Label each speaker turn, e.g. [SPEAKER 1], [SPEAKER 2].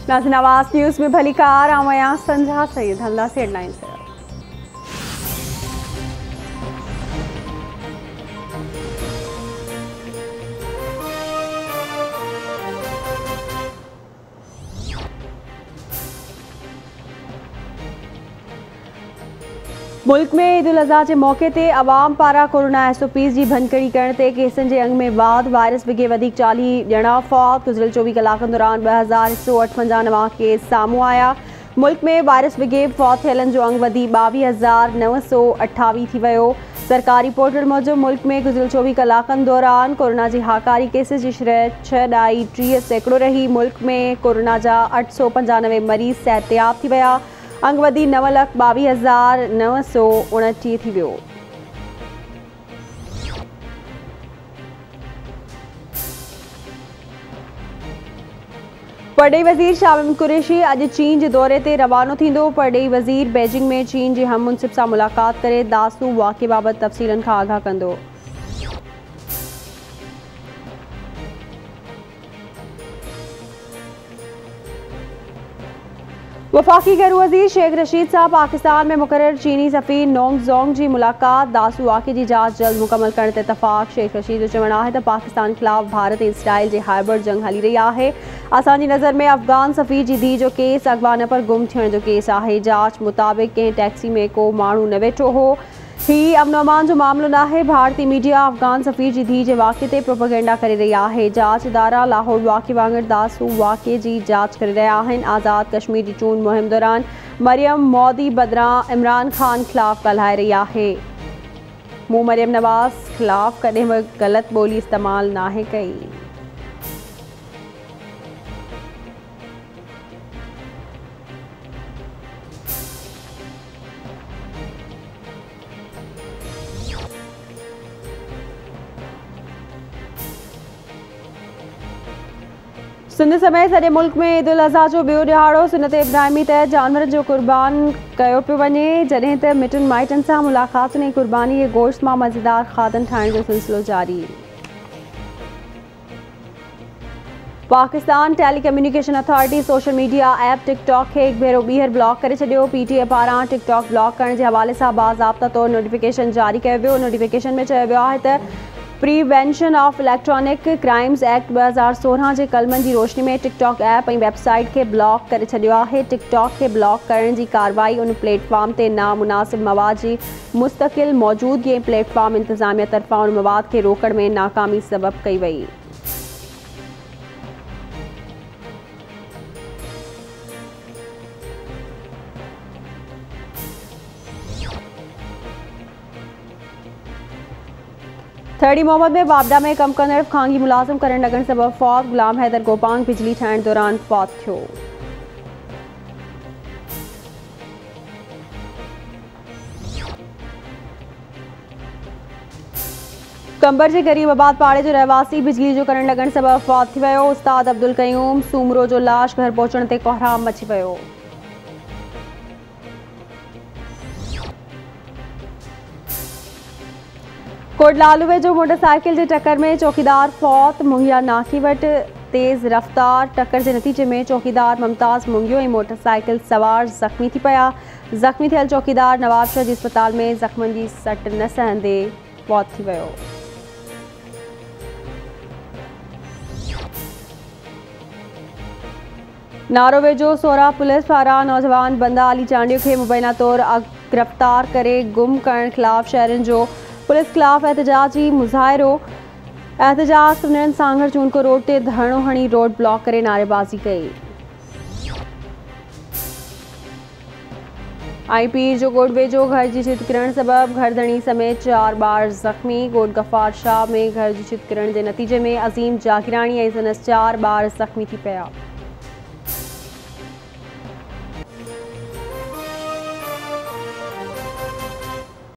[SPEAKER 1] नाज़रीन, आवाज़ न्यूज़ में भली कार आमया संझा सईद हल्ला से हेडलाइन से। मुल्क में ईद उल अज़हा के मौके ते अवाम पारा कोरोना SOPs की भनकड़ी करण ते केसनि के अंग में वाध वायरस विगे 40 ॼणा फौत। गुज़िरियल 24 कलाकनि दौरान 2158 नवां केस साम्हूं आया। मुल्क में वायरस विगे फौत थियलनि जो अंग वधी 22,928 थी वियो। सरकारी पोर्टल मूजिब मुल्क में गुज़िरियल 24 कलाकनि दौरान कोरोना जी हाकारी केसिस जी शरह 6.3% रही। मुल्क में कोरोना जा 895 मरीज़ सेहतियाब थी विया। अंग वधी 9,22,929 थी वियो। परॾेही वज़ीर शाह महमूद कुरैशी अॼु चीन जे दौरे ते रवानो थींदो। परॾेही वज़ीर बीजिंग में चीन जे हम मुनसिब सां मुलाक़ात करे दासू वाक़े बाबति तफ़सीलनि खां आगाह कंदो। वफ़ाक़ी गैर वज़ीर शेख रशीद साहब पाकिस्तान में मुक़र्रर चीनी सफ़ीर नोंग ज़ोंग जी मुलाक़ात। दासू वाक़े की जांच जल्द मुकम्मल करने ते इतफ़ाक़। शेख रशीद जो चवणु आहे त पाकिस्तान ख़िलाफ़ भारत इसराइल जे हाइब्रिड जंग हली रही आहे। असांजी नज़र में अफ़गान सफ़ीर जी धीउ जो केस अॻवान पर गुम थियण जो केस आहे। जांच मुताबिक़ कंहिं टैक्सी में को माण्हू न वेठो हो। ही अमन अमान जो मामलो न आहे। भारतीय मीडिया अफ़गान सफ़ीर जी धीउ जे वाक़े ते प्रोपेगेंडा करे रही आहे। जांच इदारा लाहौर वाक़े वांगुरु दासू वाक़े जी जांच करे रहिया आहिनि। आज़ाद कश्मीर जी चूंड मुहिम दौरान मरियम मोदी बदिरां इमरान खान ख़िलाफ़ ॻाल्हाए रही आहे। मूं मरियम नवाज़ ख़िलाफ़ कॾहिं बि ग़लति ॿोली इस्तेमालु नाहे कई। सिंध समेत सॼे मुल्क में ईद उल अज़हा जो ॿियो ॾिहाड़ो सुन्नत इब्राहिमी तहत जानवरनि जो क़ुर्बान कयो पियो वञे। जॾहिं त मिटनि माइटनि सां मुलाक़ातुनि ऐं क़ुर्बानी जे गोश्त मां मज़ेदार खाधनि ठाहिण जो सिलसिलो जारी। Pakistan telecommunication authority social media app TikTok खे हिकु भेरो ॿीहर ब्लॉक करे छॾियो। PTA पारां टिकटॉक ब्लॉक करण जे हवाले सां बाज़ाब्ता तौर नोटिफिकेशन जारी कयो वियो। नोटिफिकेशन में चयो वियो आहे त prevention of electronic crimes act 2016 जे कलमनि जी रोशनी में टिकटॉक ऐप ऐं वेबसाइट खे ब्लॉक करे छॾियो आहे। टिकटॉक खे ब्लॉक करण जी कार्रवाई उन प्लेटफॉर्म ते नामुनासिब मवाद जी मुस्तक़िल मौजूदगी ऐं प्लेटफॉर्म इंतज़ामिया तरफ़ां उन मवाद खे रोकण में नाकामी सबबि कई वई। थर्डी मोहम्मद में वापडा में कम कंदड़ खांगी मुलाज़िम करंट लॻण सबबि फौत। गुलाम हैदर गोपांग बिजली ठाहिण दौरान फौत थियो। कंबर जे गरीबाबाद पाड़े जो रहवासी बिजली जो करंट लॻण सबबि फौत थी वियो। उस्ताद अब्दुल क़यूम सूमरो जो लाश घर पहुचण ते कोहराम मची वियो। कोटलालुवे जो मोटरसाइकिल जे टक्कर में चौकीदार फौत। मुंगिया नाकी वटि तेज़ रफ्तार टक्कर जे नतीजे में चौकीदार मुमताज़ मुंगियो ऐं मोटरसाइकिल सवार ज़ख़्मी थी पिया। ज़ख़्मी थियल चौकीदार नवाबशह जी अस्पताल में ज़ख़्मनि जी सट न सहंदे फौत थी वियो। नारो वेझो सोरा पुलिस पारां नौजवान बंदा अली चांडियो खे मुबैना तौर गिरफ़्तार करे गुम करण ख़िलाफ़ शहरनि जो पुलिस ख़िलाफ़ एहतजाजी मुज़ाहिरो। एहतजाज कंदड़नि सांगड़ चूनको रोड ते धरणो हणी रोड ब्लॉक करे नारेबाज़ी कई। पीर जो गोड़ वेझो घर जी छित किरण सबबि घरधणी समेत 4 ॿार ज़ख़्मी। गोड़ गफ़ार शाह में घर जी छित किरण जे नतीजे में अज़ीम जागिराणी ऐं संदसि 4 ॿार ज़ख़्मी थी पिया।